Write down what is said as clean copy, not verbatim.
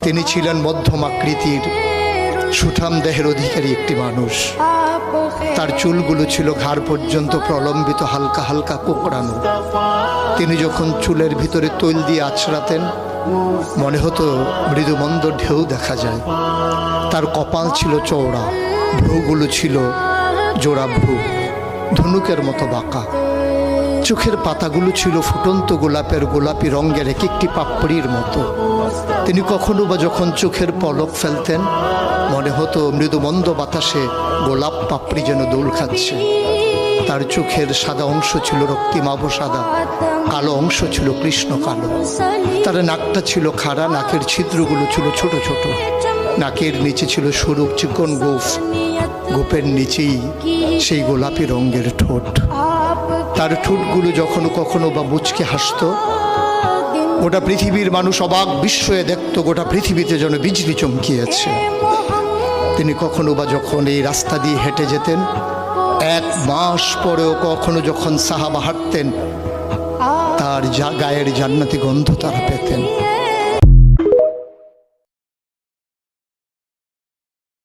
তিনি ছিলেন মধ্যম আকৃতির সুঠাম দেহের অধিকারী একটি মানুষ। তার চুলগুলো ছিল ঘাড় পর্যন্ত প্রলম্বিত, হালকা হালকা কোঁকড়ানো। তিনি যখন চুলের ভিতরে তৈল দিয়ে আছড়াতেন মনে হতো মৃদুমন্দ ঢেউ দেখা যায়। তার কপাল ছিল চওড়া, ভ্রুগুলো ছিল জোড়া ভ্রু, ধনুকের মতো বাঁকা। চোখের পাতাগুলো ছিল ফুটন্ত গোলাপের গোলাপি রঙের এক একটি পাপড়ির মতো। তিনি কখনো বা যখন চোখের পলক ফেলতেন মনে হতো মৃদুমন্দ বাতাসে গোলাপ পাপড়ি যেন দোল খাচ্ছে। তার চোখের সাদা অংশ ছিল রক্তিমাভ সাদা, কালো অংশ ছিল কৃষ্ণ কালো। তার নাকটা ছিল খাড়া, নাকের ছিদ্রগুলো ছিল ছোট ছোট। নাকের নিচে ছিল সরু চিকন গোঁফ, গোঁফের নিচেই সেই গোলাপি রঙের ঠোঁট। তার ঠোঁটগুলো যখনো কখনো বা মুচকে হাসত, গোটা পৃথিবীর মানুষ অবাক বিস্ময়ে দেখত গোটা পৃথিবীতে যেন বিজলি চমকিয়েছে। তিনি কখনো বা যখন এই রাস্তা দিয়ে হেঁটে যেতেন, 1 মাস পরেও কখনো যখন সাহাবা হাঁটতেন, তার গায়ের জান্নাতি গন্ধ তারা পেতেন।